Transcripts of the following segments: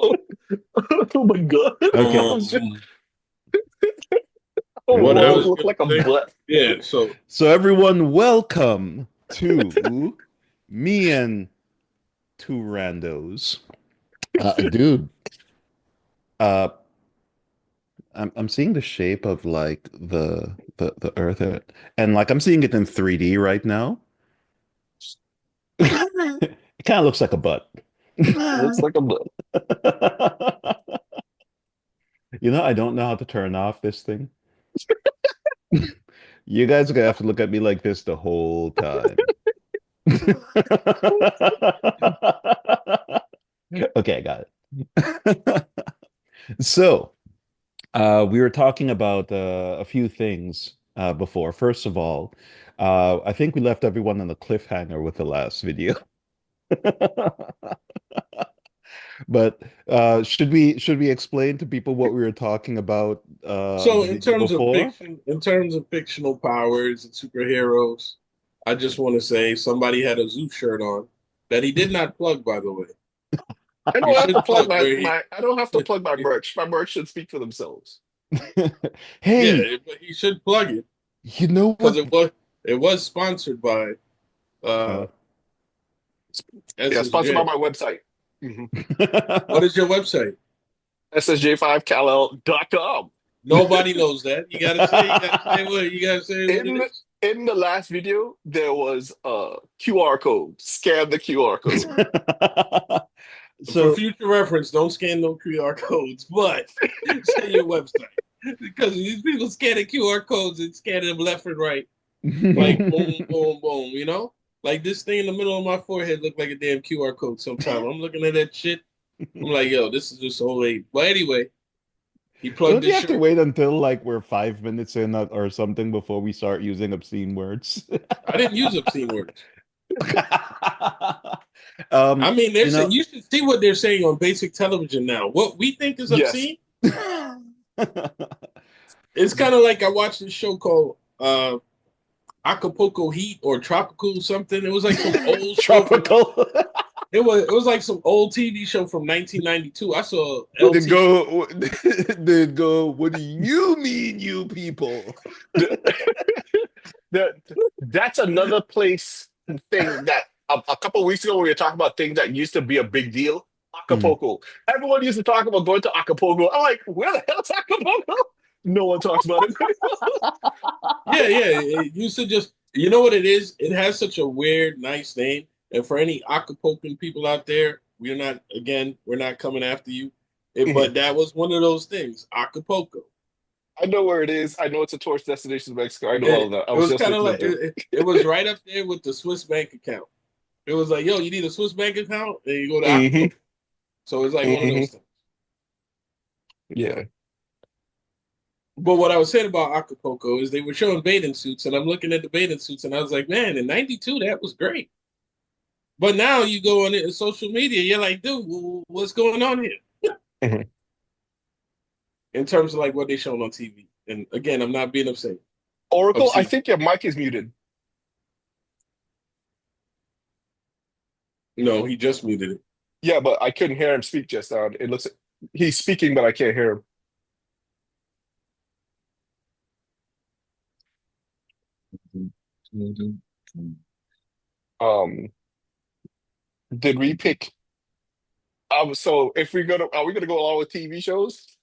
Oh, oh my God. Okay. Oh, What I walls was look gonna like a say, butt. yeah. So So everyone, welcome to me and two randos. Dude, uh, I'm seeing the shape of like the Earth, and like I'm seeing it in 3D right now. It kind of looks like a butt. Looks like a butt. You know, I don't know how to turn off this thing. You guys are gonna have to look at me like this the whole time. Okay, I got it. So, we were talking about a few things before. First of all, I think we left everyone on a cliffhanger with the last video. But should we explain to people what we were talking about so the in video terms of before? fiction, in terms of fictional powers and superheroes, I just want to say somebody had a Zoo shirt on that he did not plug, by the way. I He don't have to should plug plug my, where he my I don't have to plug my merch. My merch should speak for themselves. Hey, yeah, but he should plug it you know because what? it was sponsored by uh Uh, Yeah, sponsored by SSJ. my website. What is your website? SSJ5Kal-El.com. Nobody knows that. You gotta say what it In is. in the last video, there was a QR code. Scan the QR code. For So future reference, don't scan no QR codes, but say your website. Because these people scanning QR codes and scanning them left and right, like boom, boom, boom, Like this thing in the middle of my forehead looked like a damn QR code sometime. I'm looking at that shit. I'm like, yo, this is just so late. But anyway, he plugged don't you his have to shirt. wait until like we're 5 minutes in or something before we start using obscene words? I didn't use obscene words. I mean, You know, you should see what they're saying on basic television now. What we think is Yes. obscene, it's kind of like I watched this show called Acapulco Heat or Tropical something. It was like some old show from tropical. it was like some old TV show from 1992. I saw Did it LT. go? Did it go? What do you mean, you people? That that's another place thing that a couple weeks ago we were talking about things that used to be a big deal. Mhm. Acapulco. Everyone used to talk about going to Acapulco. I'm like, where the hell's Acapulco? No one talks about it anymore. Yeah, yeah. It used to just, you know what it is? It has such a weird, nice name. And for any Acapulcan people out there, we're not coming after you. Mhm. But that was one of those things, Acapulco. I know where it is. I know it's a tourist destination in Mexico. I know all of It, that. I it was was just kind of looking like into it. it was right up there with the Swiss bank account. It was like, yo, you need a Swiss bank account, and you go to Hmm. Acapulco. So it's like one of Hmm. those things. Yeah. But what I was saying about Acapulco is they were showing bathing suits, and I'm looking at the bathing suits, and I was like, man, in '92 that was great. But now you go on it, social media, you're like, dude, what's going on here? Hmm. In terms of like what they showing on TV. And again, I'm not being Oracle, I obscene. think your mic is muted. No, he just muted it. Yeah, but I couldn't hear him speak just now. It looks he's speaking, but I can't hear him. Um, did we pick? So if we go to, are we gonna go along with TV shows?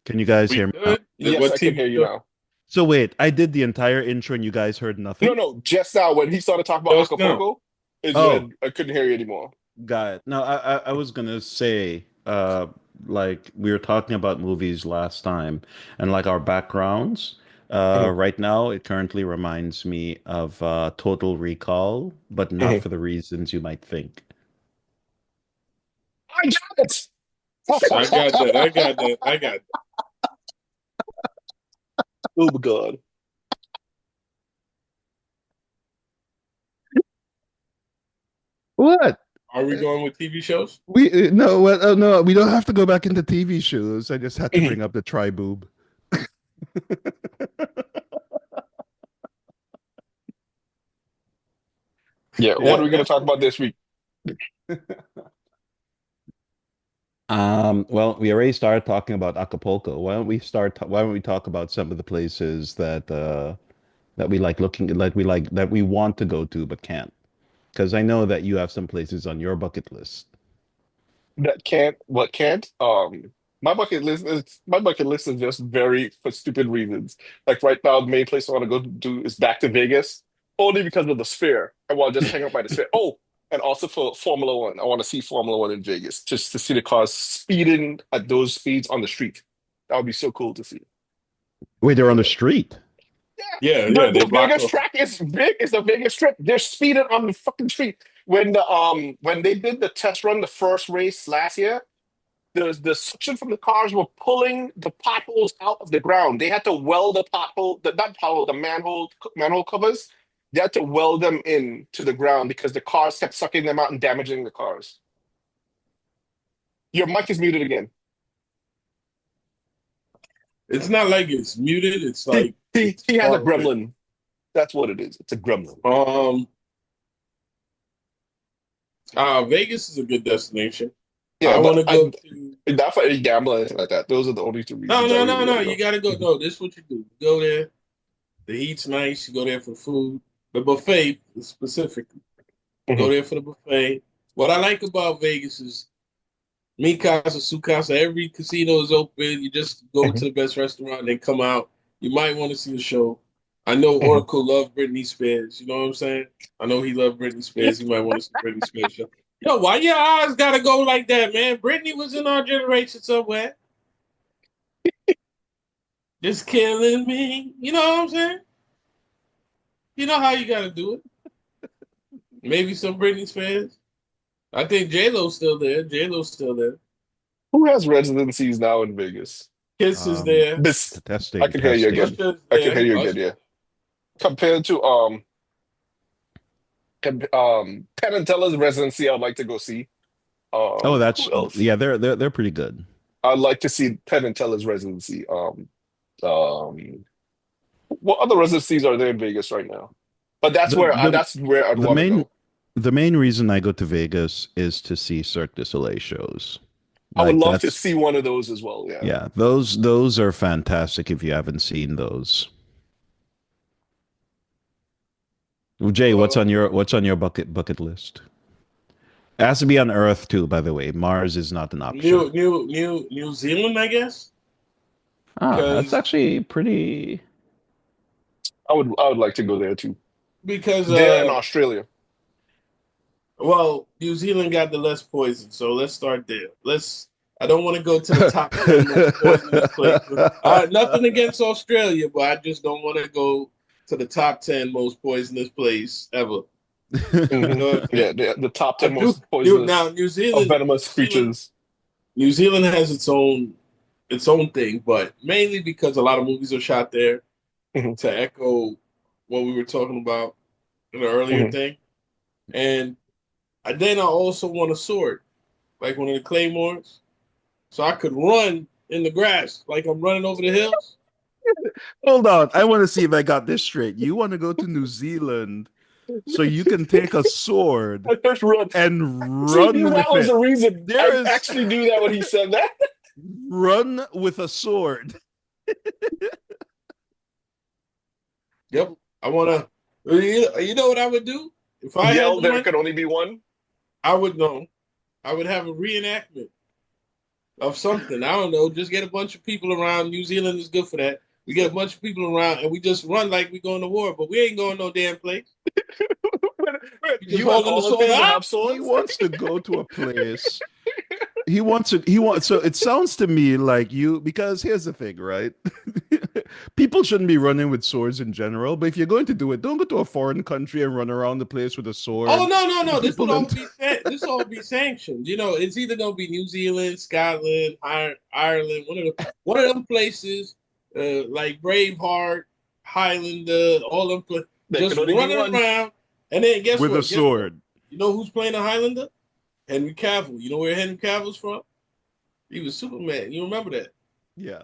Can you guys We hear me now? could. Yes, What I can TV hear you show? now. So wait, I did the entire intro and you guys heard No, nothing? no, just now when he started talking about Just now. Acapulco is Oh, when I couldn't hear you anymore. got it. No, I was gonna say, like we were talking about movies last time and like our backgrounds. Mhm, Right now, it currently reminds me of Total Recall, but not mhm. for the reasons you might think. I got it. I got that. I got that. I got that. Oh my God. What? Are we going with TV shows? We no, no, we don't have to go back into TV shows. I just had to Mhm. bring up the tri boob. Yeah, what Yeah, are we gonna that's talk cool. about this week? Well, we already started talking about Acapulco. Why don't we talk about some of the places that we like looking that we want to go to but can't? Because I know that you have some places on your bucket list. That can't, what can't? My bucket list is just very for stupid reasons. Like right now, the main place I want to go do is back to Vegas, only because of the Sphere. I want to just hang out by the Sphere. Oh, and also for Formula One, I want to see Formula One in Vegas, just to see the cars speeding at those speeds on the street. That would be so cool to see. Wait, they're on the street. Yeah, The yeah, they the blocked Vegas off. track is big. It's the Vegas Strip. They're speeding on the fucking street. When they did the test run, the first race last year, the suction from the cars were pulling the potholes out of the ground. They had to weld the pothole, the not pothole, the manhole covers. They had to weld them in to the ground because the cars kept sucking them out and damaging the cars. Your mic is muted again. It's not like it's muted. It's He like he it's he has a part of it. gremlin. That's what it is. It's a gremlin. Um, Vegas is a good destination. Yeah, I want but to go to. not for any gambling or anything like that. Those are the only two No, reasons I no, really no, want no. to You go. gotta go. No, this is what you do. You go there. The heat's nice. You go there for food. The buffet specifically. Go Mhm, there for the buffet. What I like about Vegas is Mi Casa, Su Casa. Every casino is open. You just go to mhm, the best restaurant and then come out. You might want to see a show. I know mhm. Oracle loved Britney Spears. You know what I'm saying? I know he loved Britney Spears. He might want to see Britney Spears show. Yo, why your eyes gotta go like that, man? Britney was in our generation somewhere. Just killing me. You know what I'm saying? You know how you gotta do it. Maybe some Britney Spears. I think J Lo's still there. J Lo's still there. Who has residencies now in Vegas? Kiss is there. This I Testing, can hear you again. testing. Usher's I can hear there. you again. Usher. Yeah, compared to Penn and Teller's residency, I'd like to go see. Oh, that's Who else? yeah, they're pretty good. I'd like to see Penn and Teller's residency. Um, what other residencies are there in Vegas right now? But The the that's where I'd the want to main go. the main reason I go to Vegas is to see Cirque du Soleil shows. I would Like love to that's see one of those as well. Yeah. yeah, those are fantastic if you haven't seen those. Well, Jay, Uh, what's on your bucket list? It has to be on Earth too, by the way. Mars is not an option. New Zealand, I guess, Ah, that's because actually pretty. I would like to go there too. because There in Australia. well, New Zealand got the less poison, so let's start there. I don't want to go to the top 10 most poisonous places. Nothing against Australia, but I just don't want to go to the top 10 most poisonous place ever. You know what I'm saying? Yeah, the top I 10 do. most poisonous Now venomous creatures. New Zealand has its own thing, but mainly because a lot of movies are shot there. Mhm, To echo what we were talking about in the earlier mhm. thing, and then I also want a sword, like one of the claymores, so I could run in the grass like I'm running over the hills. Hold on, I want to see if I got this straight. You want to go to New Zealand so you can take a sword I just run. and See, run that with was it. the reason There I is actually knew that when he said that. run with a sword. Yep, I want to. You know what I would do if I had Yell, the there money? could only be one. I would know. I would have a reenactment of something. I don't know. Just get a bunch of people around. New Zealand is good for that. We get a bunch of people around and we just run like we going to war, but we ain't going no damn place. We just You and holding the all the sword. people that Ah! have He swords. wants to go to a place. He wants so it sounds to me like you because here's the thing, right? People shouldn't be running with swords in general, but if you're going to do it, don't go to a foreign country and run around the place with a Oh sword. no, no, no! This People would all don't be this all be sanctioned. You know, it's either gonna be New Zealand, Scotland, Ireland, one of them places, like Braveheart, Highlander, all them There could just only be running one. around. And then guess with a what? Guess what? sword. You know who's playing a Highlander? Henry Cavill. You know where Henry Cavill's from? He was Superman. You remember that? Yeah.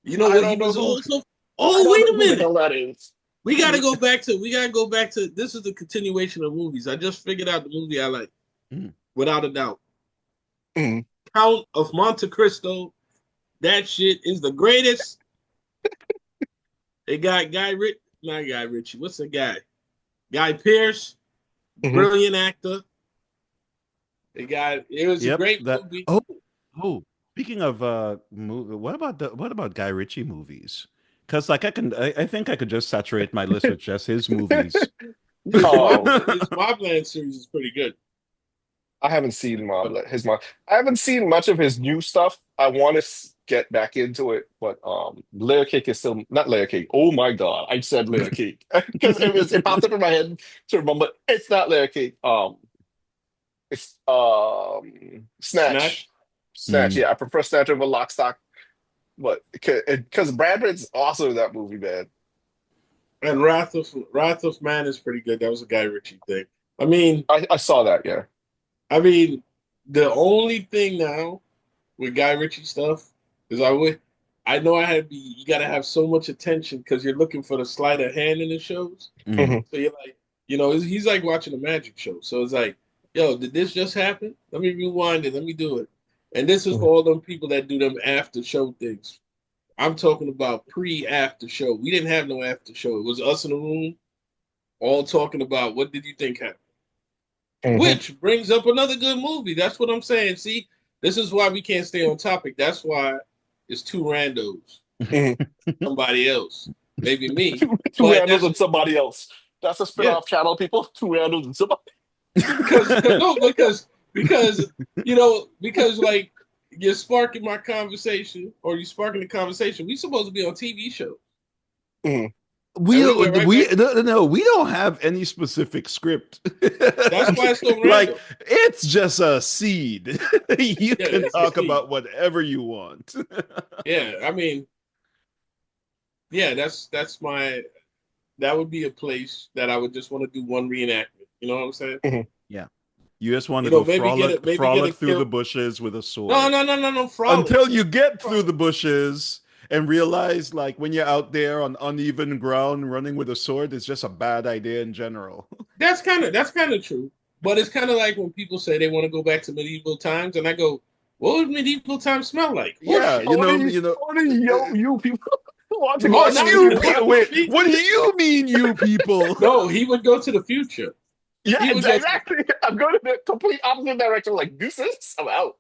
You know I what he don't know was who. also? I Oh, don't wait know a who the minute. hell that is. We gotta go back to this is the continuation of movies. I just figured out the movie I like, Mm. without a doubt. Mhm. Count of Monte Cristo. That shit is the greatest. They got not Guy Ritchie. What's the guy? Guy Pearce, Mhm. brilliant actor. It was a Yep. great That. movie. Oh. Speaking of what about Guy Ritchie movies? Because like I think I could just saturate my list with just his movies. His Mobland series is pretty good. I haven't seen But his mob. I haven't seen much of his new stuff. I want to get back into it, but Layer Cake is still not Layer Cake. Oh my God, I said Layer Cake because it popped up in my head to remember. It's not Layer Cake. It's Snatch Snatch. Snatch. Mm. Yeah, I prefer Snatch over Lock, Stock, but because Brad Pitt's also in that movie, man. and Wrath of Man is pretty good. That was a Guy Ritchie thing. I mean, I saw that. Yeah. I mean, the only thing now with Guy Ritchie stuff is I know I had to be you gotta have so much attention because you're looking for the sleight of hand in the shows. Mm. Hmm. So you're like, he's like watching a magic show. So it's like, yo, did this just happen? Let me rewind it. Let me do it. And this is for all them people that do them after show things. I'm talking about pre-after show. We didn't have no after show. It was us in the room all talking about what did you think happened? Hmm. Which brings up another good movie. That's what I'm saying. See, this is why we can't stay on topic. That's why it's two randos, Hmm. somebody else, maybe me. Two But randos and somebody else. That's a yeah, spin-off channel, people. Two randos and somebody. because like you're sparking my conversation or you sparking the conversation. We supposed to be on TV show, Mhm. We and we went right we back. no, we don't have any specific script. That's why it's so Like random. it's just a seed. You Yeah, can it's the talk seed. about whatever you want. Yeah, I mean, yeah, that's my that would be a place that I would just want to do one reenactment. You know what I'm saying? Mhm. Yeah. You just want to go Maybe get a frolic through the kill. bushes with a No, sword no, no, no, no, frolic. until you get through Frolic. the bushes and realize like when you're out there on uneven ground running with a sword is just a bad idea in general. That's kind of true. But it's kind of like when people say they want to go back to medieval times, and I go, "What would medieval times smell like? Yeah, Horseshit." Only you people want to go Oh, back to not you medieval me, times. wait, not me. what do you mean you people? No, he would go to the future. Yeah, He would go to the exactly. I'm going to the complete opposite direction. Like, deuces, I'm out.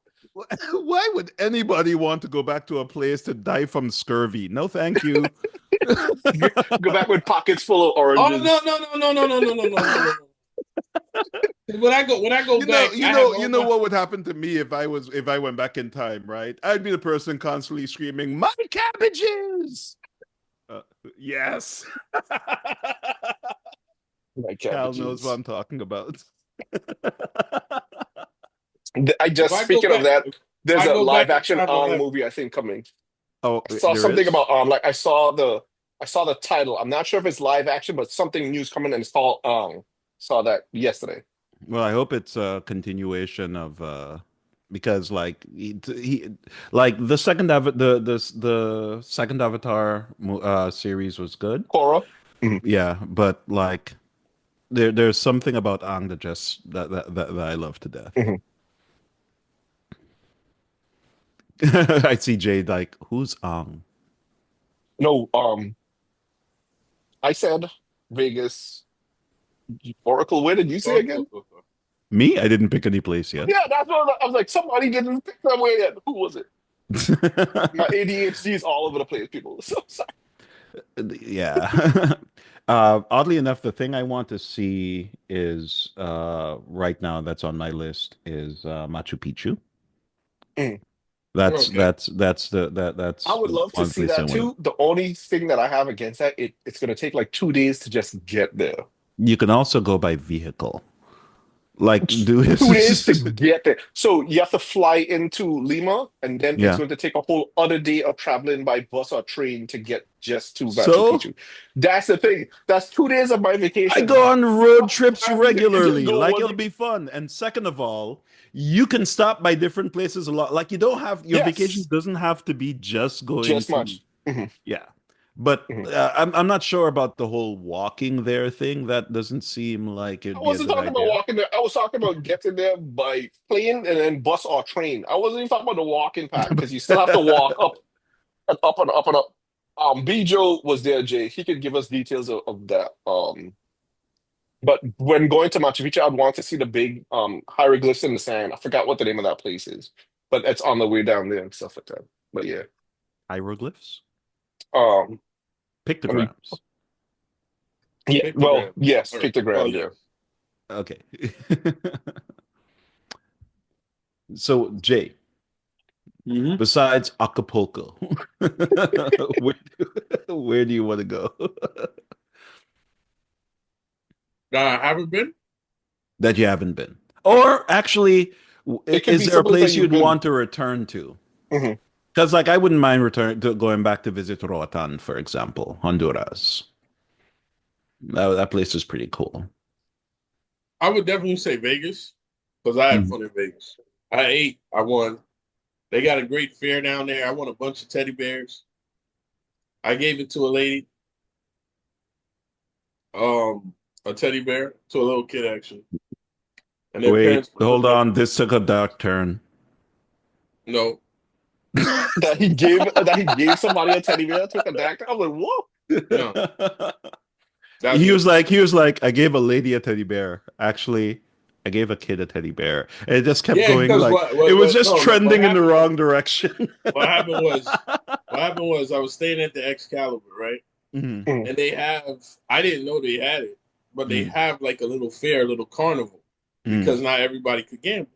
Why would anybody want to go back to a place to die from scurvy? No, thank you. Go back with pockets full of Oh no oranges. no no no no no no no no no no. When I go back, I have You all know my what would happen to me if I went back in time, right? I'd be the person constantly screaming, "My cabbages!" Uh, yes, My Cal knows what cabbages. I'm talking about. I if just I go speaking of back that, if there's I a go live back in action time on Ong that. movie I think coming. Oh, I saw there something is. about like I saw the title. I'm not sure if it's live action, but something new's coming and it's called Ong. Saw that yesterday. Well, I hope it's a continuation of because like the second Avatar series was good. Korra. Mhm. Yeah, but like there's something about Aang that just that I love to death. Mhm. I see Jade like, who's Aang? No, I said Vegas. Oracle, where did you say again? Me? I didn't pick any place yet. Yeah, that's what I was like. Somebody didn't pick that way yet. Who was it? My ADHD is all over the place, people. So sorry. Yeah. Oddly enough, the thing I want to see is right now that's on my list is Machu Picchu. Mm. Okay. I That's would love to one see place I that want to. too. The only thing that I have against that, it's going to take like 2 days to just get there. You can also go by vehicle. Like do 2 days to this. get there. So you have to fly into Lima, and then it's Yeah. going to take a whole other day of traveling by bus or train to get just to Machu So Picchu. That's the thing. That's 2 days of my I go vacation. on road trips You just regularly. go Like one it'll day. be fun. And second of all, you can stop by different places a lot. Like you don't have your vacation Yes, doesn't have to be just going just to much. Mhm. yeah. But Mhm. I'm not sure about the whole walking there thing. That doesn't seem like I it'd be a wasn't good talking about idea. walking there. I was talking about getting there by plane and then bus or train. I wasn't even talking about the walking part because you still have to walk up and up and up and up. Bijo was there, Jay. He could give us details of that. But when going to Machu Picchu, I'd want to see the big hieroglyphs in the sand. I forgot what the name of that place is, but it's on the way down there and stuff like that. But yeah, Hieroglyphs, um, I mean, pictograms. yeah. Well, Pictograms. yes, Oh pictogram. Yeah. yes. Okay. So Jay, Mm-hmm. besides Acapulco, where, where do you want to go I haven't been. that you haven't been? Or actually, It could is be there a someplace that place you've you'd been. want to return to? Hmm. Because like I wouldn't mind return to going back to visit Roatan, for example, Honduras. That place is pretty cool. I would definitely say Vegas because I had Mhm. fun in Vegas. I ate. I won. They got a great fair down there. I won a bunch of teddy bears. I gave it to a lady, a teddy bear to a little kid actually, and their Wait, parents put them hold in. on. This took a dark turn. No, That he gave somebody a teddy bear, took a doctor. I'm like, whoa. no, that's it. He was like, I gave a lady a teddy bear. Actually, I gave a kid a teddy bear. And it just kept Yeah, going because like it was just no, no. trending in the wrong direction. What happened was, what happened was, I was staying at the Excalibur, right? Mhm, Mhm, And they have, I didn't know they had it, but they mhm, have like a little fair, a little carnival, mhm, because not everybody could gamble.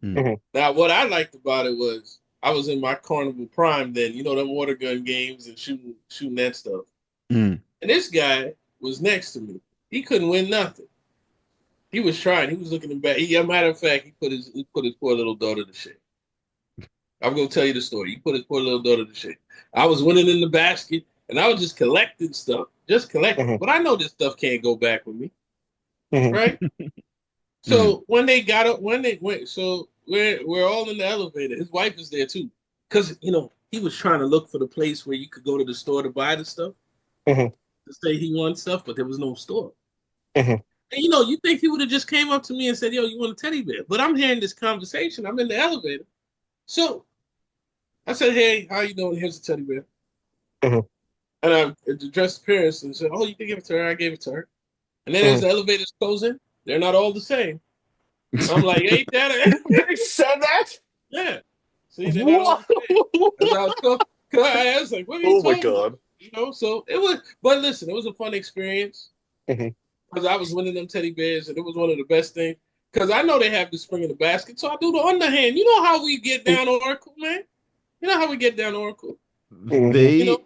mhm, mhm, Now, what I liked about it was I was in my carnival prime then, them water gun games and shooting that stuff. mhm, And this guy was next to me. He couldn't win nothing. He was trying. He was looking in back. A matter of fact, he put his poor little daughter to shame. I'm gonna tell you the story. He put his poor little daughter to shame. I was winning in the basket, and I was just collecting stuff, just collecting. mhm, But I know this stuff can't go back with me, mhm, right? mhm, So when they got up, when they went, so we're all in the elevator. His wife is there too, because he was trying to look for the place where you could go to the store to buy the stuff mhm, to say he wants stuff, but there was no store. mhm, And you think he would have just came up to me and said, "Yo, you want a teddy bear?" But I'm hearing this conversation. I'm in the elevator, so I said, "Hey, how you doing? Here's a teddy bear." mhm, And I addressed the parents and said, "Oh, you can give it to her." I gave it to her. And then as mhm. the elevators closing, they're not all the same. I'm like, "Ain't that They said that? yeah?" See, they're not all What? the same. As I was talking, I was like, "What are you Oh my talking God. about?" So it was. But listen, it was a fun experience Mhm. because I was winning them teddy bears, and it was one of the best things. Because I know they have the spring in the basket, so I do the underhand. You know how we get down Oracle, man. You know how we get down Oracle. Mhm. You know,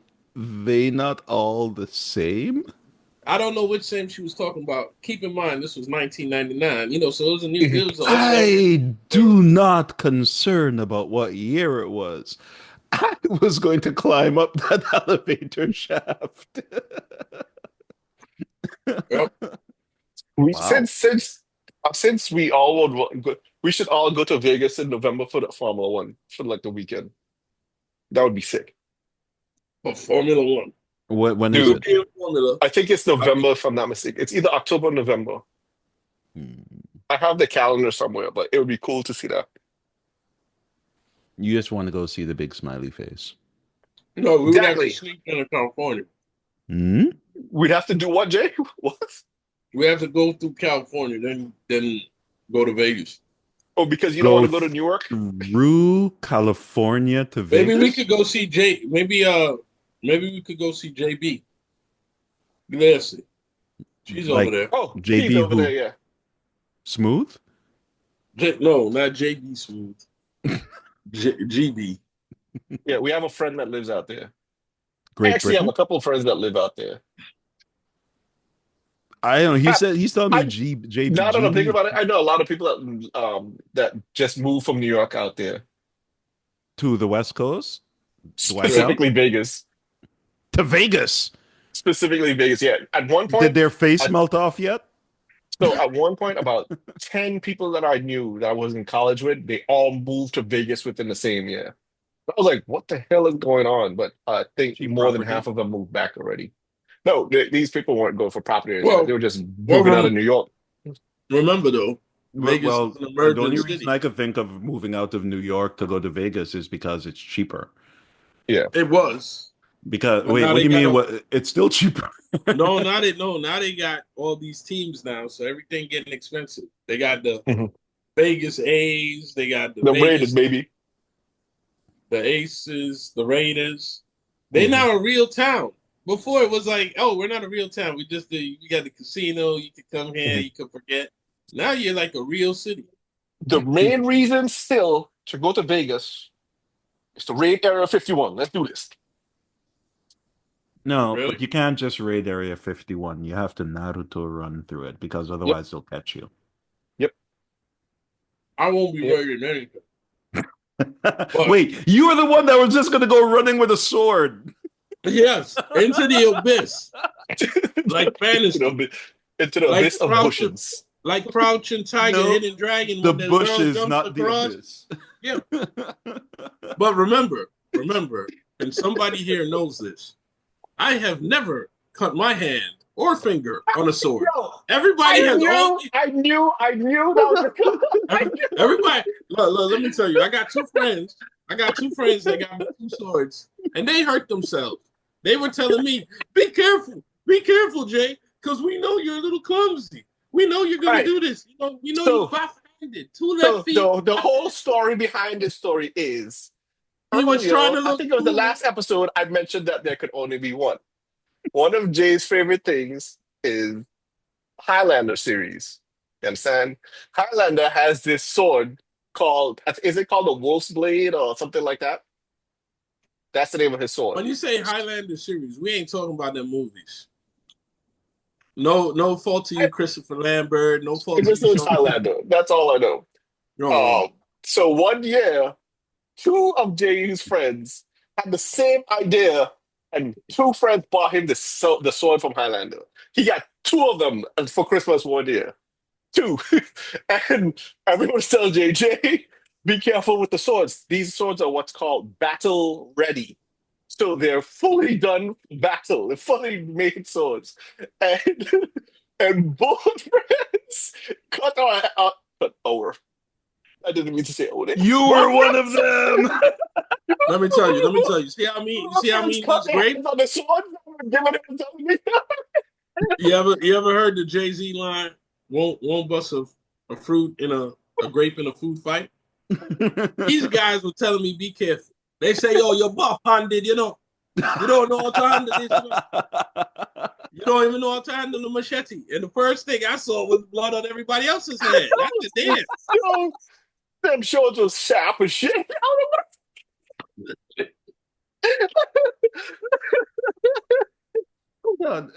they not all the same? I don't know which Sam she was talking about. Keep in mind, this was 1999. So it was Mhm. it was an old era. I do not concern about what year it was. I was going to climb up that elevator shaft. Yep. We Wow. since we all we should all go to Vegas in November for the Formula One for like the weekend. That would be sick, For Formula One. When is it? dude. European Formula. I think it's I mean, November if I'm not mistaken. It's either October or November. Hmm. I have the calendar somewhere, but it would be cool to see that. You just want to go see the big smiley face. no, we would have to Exactly. sneak into California. Hmm? We'd have to do what, Jay? What? We have to go through California, then go to Vegas. Oh, because you don't want Go to go to New York? through California to Maybe we Vegas? could go see J. Maybe we could go see JB. Glassie. She's over Like there. Oh, he's JB over there, who? yeah. Smooth? No, not JB Smooth. GB. Yeah, we have a friend that lives out there. I Great actually have a Britain? couple of friends that live out there. I don't know. I, He's telling me I G JB now that I'm thinking GB about it, I know a lot of people that just moved from New York out there, to the West Coast, to White Correct. Town, specifically Vegas. to Vegas. Specifically Vegas, yeah. At one Did point, their face I, melt off yet? so at one point, about 10 people that I knew that I was in college with, they all moved to Vegas within the same year. I was like, what the hell is going on? But I think Cheap more than half property. of them moved back already. No, these people weren't going for property or anything. Like, they Well, were just well, moving out of New York. remember though, Well, Vegas is well, an the emerging only reason city. I could think of moving out of New York to go to Vegas is because it's cheaper. Yeah. It was, Because but wait, now what do they you got mean? a What? It's still cheaper. now they got all these teams now, so everything getting expensive. They got the Mhm. Vegas A's, they got the The Raiders, Vegas, baby. the Aces, the Raiders. They Mhm. now a real town. Before it was like, oh, we're not a real town. We got the casino. You can come here. Mhm. You can forget. Now you're like a real city. The main reason still to go to Vegas is to raid Area 51. Let's do this. No, Really? but you can't just raid Area 51. You have to Naruto run through it because Yep. otherwise they'll catch you. Yep. I won't be Yep. raiding anything. But Wait, you were the one that was just going to go running with a sword. yes, into the abyss, like into the, fantasy, abyss- into the like abyss of bushes. Crouching Tiger, No, Hidden Dragon. the When the girl bushes, jumps not the across, abyss. yeah. But remember, and somebody here knows this. I have never cut my hand or finger on a sword. Yo, Everybody has all I knew that was the I knew. everybody. Let me tell you, I got two friends. I got two friends that got two swords, and they hurt themselves. They were telling me, be careful, Jay, because we know you're a little clumsy. We know you're All gonna right. do this. We know you So buff-handed, two left so feet. the whole story behind this story is He was trying earlier, to I look think it was the cool. last episode, I mentioned that there could only be one. One of Jay's favorite things is Highlander series. You understand? Highlander has this sword called, is it called a Wolf's Blade or something like that? That's the name of his sword. When you say Highlander series, we ain't talking about them movies. No fault to you, Christopher Lambert. No fault It to just you, knows Sean. Highlander. That's all I know. No. Um, so one year, two of Jay's friends had the same idea, and two friends bought him the sword from Highlander. He got two of them for Christmas one year. Two. And everyone's telling JJ, be careful with the swords. These swords are what's called battle ready. So they're fully done battle. They're fully made swords. And and both friends cut over. I didn't mean to say Oden. You were Both one of friends, them. Let me tell you. both See how friends mean cut he's their great? hands on the sword and giving it to me. You ever heard the Jay-Z line, won't bust a fruit in a grape in a food fight? These guys were telling me be careful. They say, yo, you're buff handed, you don't know how to handle this, you don't even know how to handle the machete. And the first thing I saw was blood on everybody else's hand. I said, damn. Yo, them swords was sharp as shit. Hold on.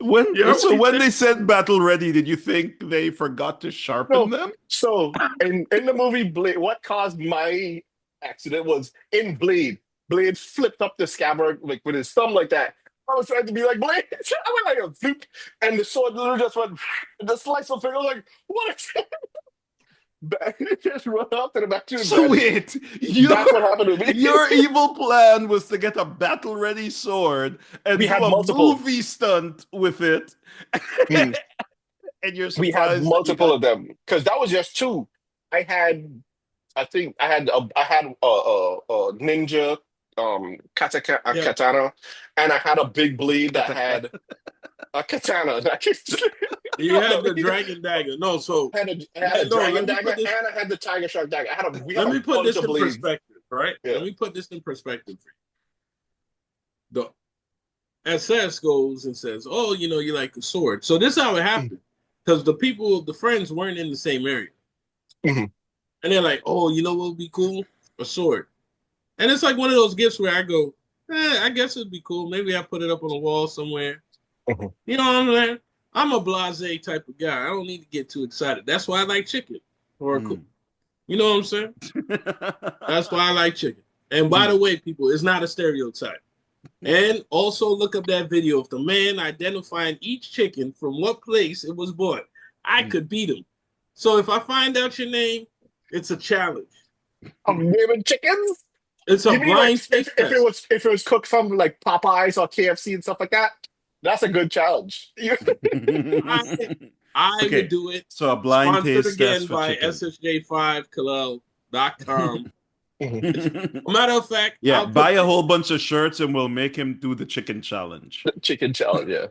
You heard what he When said? they said battle ready, did you think they forgot to sharpen No. them? So in the movie Blade, what caused my accident was in Blade. Blade flipped up the scabbard like with his thumb like that. I was trying to be like Blade. I went like a zoop, and the sword literally just went. The slice of finger I was like what? Back, just run up to the back to the So bed. wait, That's what happened to me. your evil plan was to get a battle ready sword and We do had a multiple. movie stunt with it, Hmm. and you're We had surprised that you multiple got. of them because that was just two. I had, I think I had a ninja a Yeah. katana, and I had a big blade that Katana. had a katana. He had the dragon dagger. No, so I had a no, dragon dagger, and I had the tiger shark dagger. We had let a me put bunch this of in blades. perspective, right? Yeah. Let me put this in perspective for you. The SS goes and says, "Oh, you like a sword." So this is how it happened, because the friends weren't in the same area, Mhm. and they're like, "Oh, you know what would be cool? A sword." And it's like one of those gifts where I go, I guess it'd be cool. Maybe I put it up on the wall somewhere. Mhm. You know what I'm saying? I'm a blasé type of guy. I don't need to get too excited. That's why I like chicken. Or Mm. you know what I'm saying? That's why I like chicken. And by the way, people, it's not a stereotype. And also look up that video of the man identifying each chicken from what place it was bought. I could beat him. So if I find out your name, it's a challenge. I'm naming chickens. It's a You mean like blind taste test. if it was cooked from like Popeyes or KFC and stuff like that? That's a good challenge. I I would Okay, do it. so a blind Sponsored taste test again for by chicken. SSJ5Kalel.com. Matter of fact, Yeah, I'll put buy a whole bunch of shirts and we'll make him do the chicken challenge. Chicken challenge, yeah.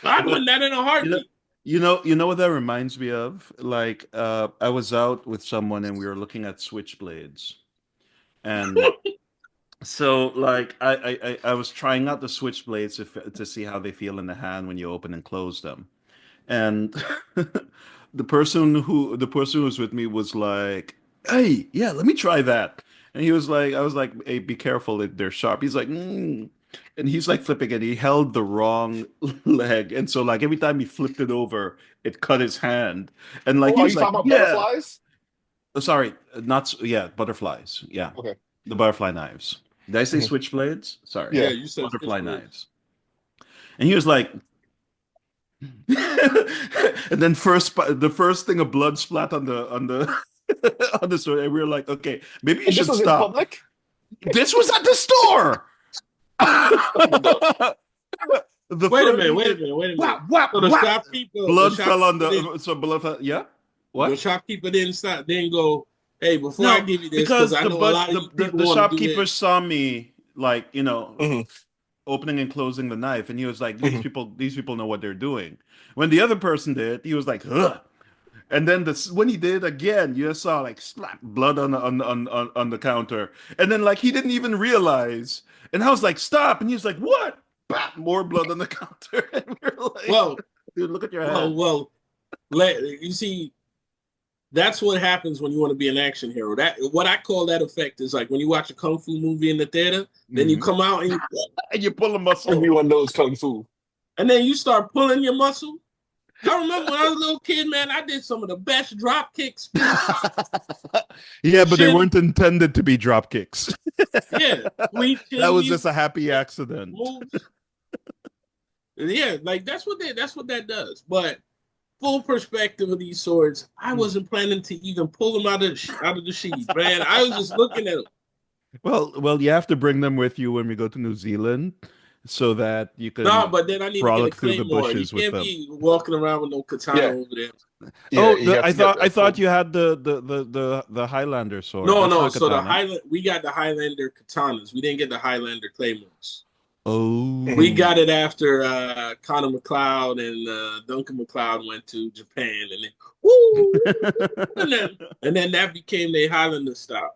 I'm doing that in a You know, heartbeat. you know what that reminds me of? Like, I was out with someone and we were looking at switchblades, and so like I was trying out the switchblades to see how they feel in the hand when you open and close them, and the person who was with me was like, "Hey, yeah, let me try that." And he was like, I was like, "Hey, be careful, they're sharp." He's like, mm. And he's like flipping it. He held the wrong leg, and so like every time he flipped it over, it cut his hand. And like Oh, he are was you like, talking about "Yeah, butterflies? sorry, not yeah, butterflies. Yeah, Okay. the butterfly knives. Did I say Mhm. switchblades? Sorry, Yeah, Yeah. you said butterfly switchblades. knives." And he was like, and then the first thing of blood splat on the on the store, and we were like, okay, maybe you And this should was in stop. public? This was at the store. Oh my God. The Wait a first minute, he wait a did minute, wait a minute. whap whap So whap. the Blood fell on shopkeeper didn't, the so blood fell, yeah. the What? shopkeeper didn't stop, didn't go, hey, before I No, give you this, because because I the know a but lot of you the people the want to do shopkeeper this. saw me like Hmm. opening and closing the knife, and he was like, Hmm. these people know what they're doing. When the other person did, he was like, ugh. And then when he did again, you just saw like slap blood on the counter, and then like he didn't even realize, and I was like, stop, and he was like, what? Bap, more blood on the counter, and we are like, Well, dude, look at your well, hand. well, you see, that's what happens when you want to be an action hero. That what I call that effect is like when you watch a kung fu movie in the theater, then you Hmm. come out And you pull a muscle. Everyone knows kung fu. and then you start pulling your muscle. I remember when I was a little kid, man, I did some of the best drop kick spins, Yeah, but they shin, weren't intended to be drop kicks. yeah, sweet That was chilies, just a happy accident. moves. Yeah, like that's what that does. But full perspective of these swords, I wasn't planning to even pull them out of the sheath, man. I was just looking at them. Well, you have to bring them with you when we go to New Zealand so that you No, can but then I need to get a frolic through the claymore. You bushes with can't them. be walking around with no katana Yeah, over there. yeah, Oh, you have to get I that thought full. you had the Highlander sword. No, That's no. not So katana. we got the Highlander katanas. We didn't get the Highlander claymores. We Mhm. Oh. got it after Connor McLeod and Duncan McLeod went to Japan, and then woo, and then that became their Highlander style.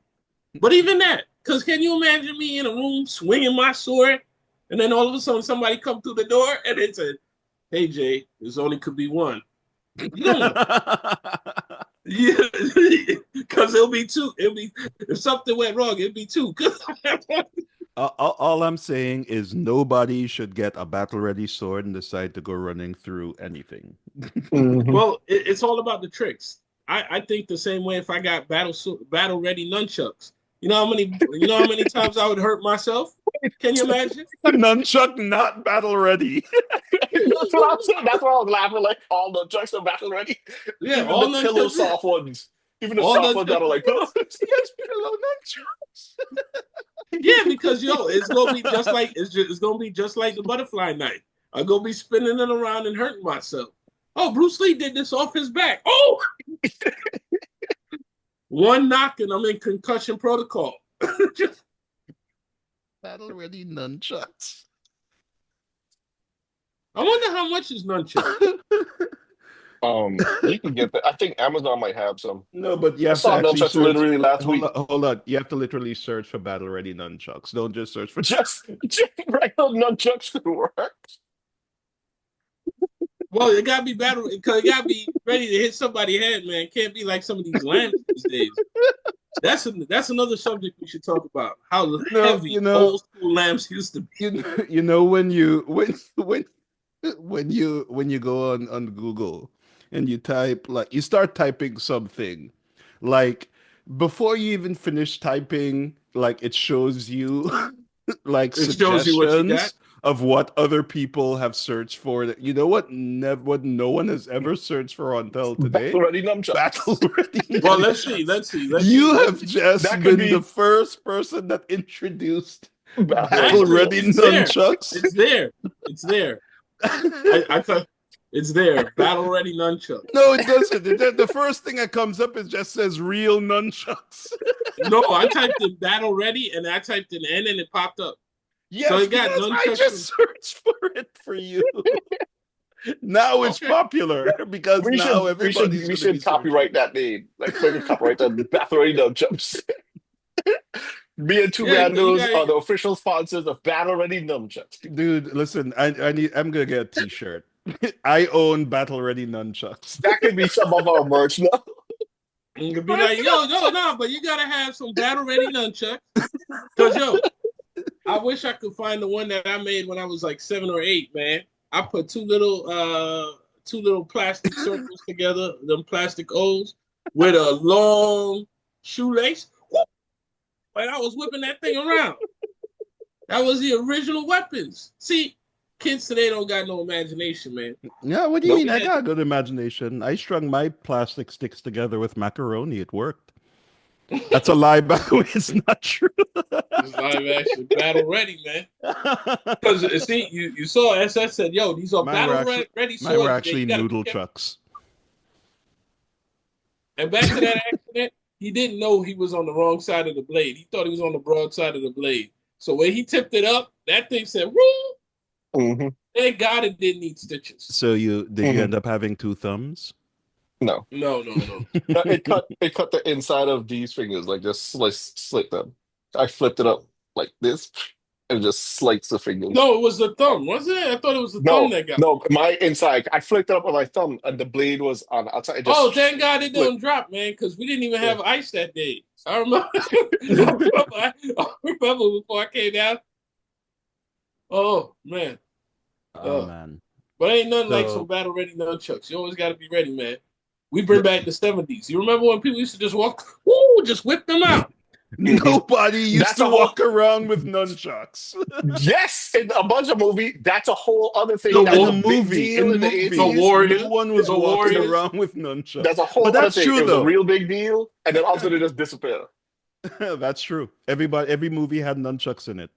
But even that, because can you imagine me in a room swinging my sword, and then all of a sudden somebody come through the door and it said, "Hey Jay, there's only could be one." You don't want that. Yeah, because it'll be two. It'll be if something went wrong, it'd be two. All I'm saying is nobody should get a battle ready sword and decide to go running through anything. Mhm. Well, it's all about the tricks. I think the same way if I got battle ready nunchucks. You know how many times I would hurt myself? Can you imagine? Nunchuck not battle ready. That's what I'm saying. That's why I was laughing. Like all the trucks are battle ready, Yeah, even the all pillow nunchucks. soft ones, even the All soft ones that nunchucks. are like pillows. Yes, pillow nunchucks. Yeah, because it's gonna be just like it's gonna be just like the butterfly knife. I'm gonna be spinning it around and hurting myself. Oh, Bruce Lee did this off his back. Oh, one knock and I'm in concussion protocol. Just, Battle ready nunchucks. I wonder how much is nunchucks. You can get that. I think Amazon might have some. No, but you I have to saw actually nunchucks search. literally last Hold week. on, hold on. You have to literally search for battle ready nunchucks. Don't just search for. Just regular nunchucks could work. Well, it gotta be battle because it gotta be ready to hit somebody's head, man. It can't be like some of these lamps these days. That's another subject we should talk about. How No, heavy old school lamps used to be. you know when you when you go on Google and you type like you start typing something like before you even finish typing like it shows you like It shows you what you got. suggestions of what other people have searched for. You know what? What no one has ever searched for until today. Battle ready nunchucks. Battle ready. Well, let's see. You have just That could been be- the first person that introduced Battle battle ready It's there. nunchucks. It's there. I thought it's there. Battle ready nunchuck. No, it doesn't. The first thing that comes up is just says real nunchucks. No, I typed in battle ready and I typed in N and it popped up. Yes, So it got because I nunchucks just searched for it for you. Now it's Okay. popular because now we everybody's should copyright that name. Like, we can copyright the Battle ready nunchucks. Me and two Yeah, randos you are the official sponsors of Battle Ready Nunchucks. Dude, listen, I'm gonna get a t-shirt. I own battle ready nunchucks. That could be some of our merch now. You could be like, no, but you gotta have some battle ready nunchucks. Cause I wish I could find the one that I made when I was like 7 or 8, man. I put two little plastic circles together, them plastic O's, with a long shoelace. And I was whipping that thing around. That was the original weapons. See, kids today don't got no imagination, man. Yeah, what do you Nope. mean? I got a good imagination. I strung my plastic sticks together with macaroni. It worked. That's a lie, by the way. It's not true. It's live action battle ready, man. Because see, you saw SS said, "Yo, these are Mine were battle actually- ready swords." Mine were man. actually You gotta be noodle careful." chucks. And back to that accident, he didn't know he was on the wrong side of the blade. He thought he was on the broad side of the blade. So when he tipped it up, that thing said, "Woo!" Mm-hmm. Thank God it didn't need stitches. So you end up having 2 thumbs? No. No. It cut the inside of these fingers, like just slit them. I flipped it up like this and just sliced the fingers. No, it was the thumb, wasn't it? I thought it was the No, thumb that got. no, my inside. I flipped it up with my thumb, and the blade was on the outside. It just Thank God it split. didn't drop, man, because we didn't even have ice that day. I remember. I remember before I came down. Oh man. Oh, man. But ain't nothing like So- some battle ready nunchucks. You always got to be ready, man. We bring back the 70s. You remember when people used to just walk, just whip them out? Nobody used That's to a whole- walk around with nunchucks. Yes, in a bunch of movie. That's a whole other thing. The That's war- a big deal in the 80s. The Warriors. No one was The walking Warriors. around with nunchucks. That's a whole But other that's thing. true, It was though. a real big deal, and then also they just disappear. That's true. Every movie had nunchucks in it.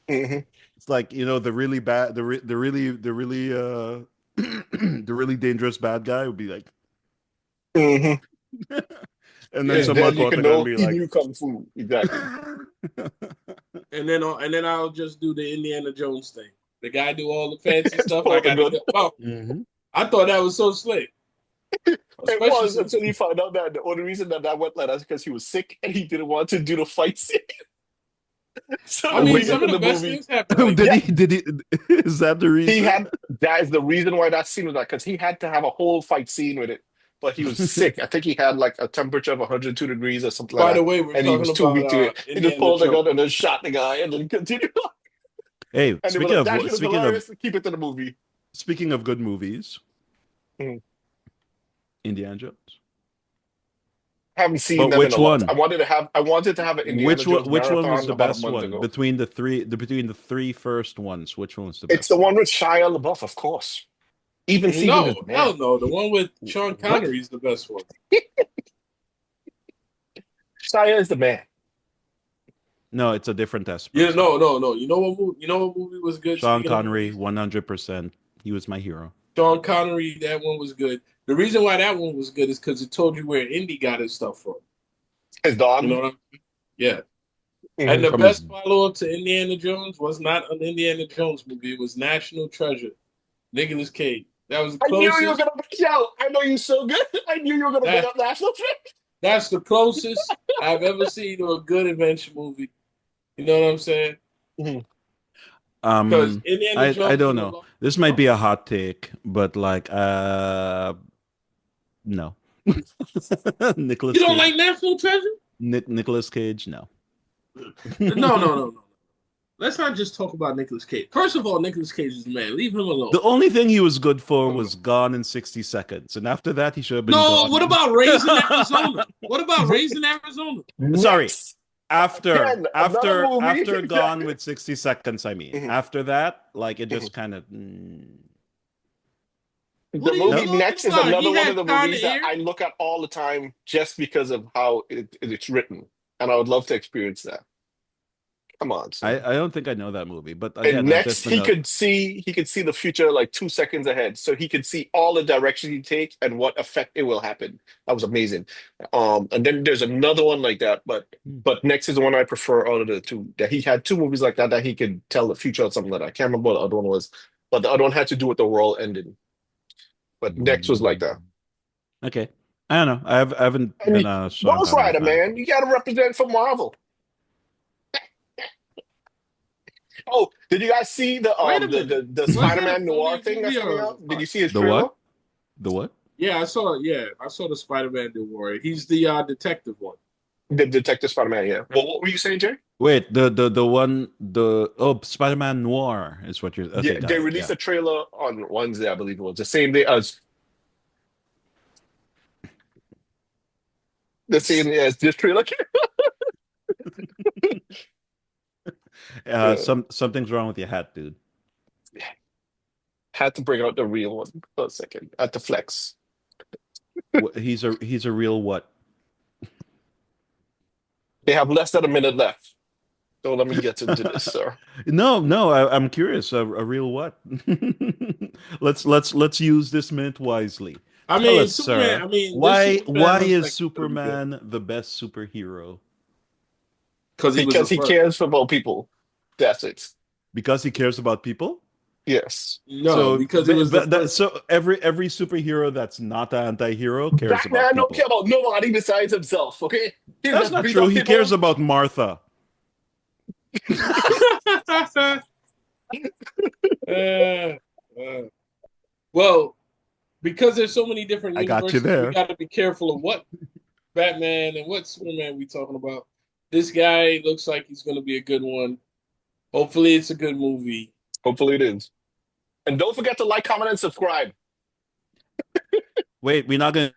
Mm-hmm. It's like, the really bad, the really the really dangerous bad guy would be like, Mm-hmm. and then Yeah, someone Then you caught can the guy know and be he like, knew kung fu. Exactly. And then I'll just do the Indiana Jones thing. The guy do all the fancy stuff. Pull I the got gun. to oh, Mhm. I thought that was so slick. It Especially was since- until you found out that the only reason that went like that is because he was sick and he didn't want to do the fight scene. So I mean, later some of in the best movie, things happen. Like, Did he? Is that the reason? that is the reason why that scene was like, because he had to have a whole fight scene with it, but he was sick. I think he had like a temperature of 102 degrees or something by like the that, way, we're and he talking was too about weak to it. He just Indiana pulled the Jones. gun and then shot the guy and then continued. Hey, And they were speaking like, of that shit is hilarious. Keep it to the movie. speaking of good movies, Mhm. Indiana Jones. Haven't seen But them which in a long one? time. I wanted to have an Indiana Which Jones which one was marathon the about a best month one ago. between the three first ones? Which one was the best? It's the one with Shia LaBeouf, of course. Even Steven No, is mad. hell no. The one with Sean Connery is the best one. Shia is the man. No, it's a different test. Yeah, no. You know what movie was good? Sean Speaking of Connery, movies, 100%. He was my hero. Sean Connery, that one was good. The reason why that one was good is because it told you where Indy got his stuff from. His dog. You know what I'm saying? Yeah. Mhm. And the From best his- follow-up to Indiana Jones was not an Indiana Jones movie. It was National Treasure. Nicolas Cage. That was the I knew you were closest. gonna bring out. I know you so good. I knew you were gonna bring up National Treasure. That's the closest I've ever seen to a good adventure movie. You know what I'm saying? Because Indiana Jones. I don't is a know. lot- This might be a hot take, but like, no. Nicholas. You don't Cage. like National Treasure? Nicholas Cage? No. No. Let's not just talk about Nicolas Cage. First of all, Nicolas Cage is the man. Leave him alone. The only thing he was good for was Gone in 60 Seconds, and after that, he should have been. No, gone. what about Raising Arizona? What about Raising Arizona? Sorry. Next. after Again, another after movie. after Gone with 60 Seconds, I mean. Mhm, After that, like it mhm. just kind of What The are you movie no. talking Next is about? another He one of had the Con movies that Air. I look at all the time just because of how it's written, and I would love to experience that. Come on, son. I don't think I know that movie, but And again, that's next, just another. he could see the future like 2 seconds ahead, so he could see all the direction he take and what effect it will happen. That was amazing. And then there's another one like that, but next is the one I prefer out of the two. That he had two movies like that he could tell the future of something like that. I can't remember what the other one was, but the other one had to do with the world ending. But next was like that. Okay, I don't know. I haven't been And a Sean Ghost Connery Rider, fan. man, you got to represent for Marvel. Oh, did you guys see the Wait a um the minute. the, the Was that a Spider-Man noir funny thing movie that's coming or out? Did not? you see his The trailer? what? The what? Yeah, I saw. Yeah, I saw the Spider-Man New Warrior. He's the detective one. The Detective Spider-Man, yeah. Well, what were you saying, Jay? Wait, the one the Spider-Man Noir is what you're. Yeah, Okay, got they it. released Yeah. a trailer on Wednesday, I believe it was the same day as this trailer. Yeah, Something's wrong with your hat, dude. had to bring out the real one for a second at the flex. He's a real what? They have less than a minute left, so let me get into this, sir. No, no, I'm curious. A real what? Let's use this minute wisely. I Tell mean, us, Superman. sir, I mean, this why Superman looks is like it's gonna be good Superman the best superhero? because he was the Because he first. cares for both people. That's it. Because he cares about people? Yes. No, So, because he was the first. so every superhero that's not an anti-hero cares about Batman don't people. care about nobody besides himself, okay? He That's just not beat true. up He cares people. about Martha. Uh, uh, well, because there's so many different I got you universes, we there. got to be careful of what Batman and what Superman we talking about. This guy looks like he's going to be a good one. Hopefully, it's a good movie. Hopefully it is. And don't forget to like, comment, and subscribe. Wait, we're not gonna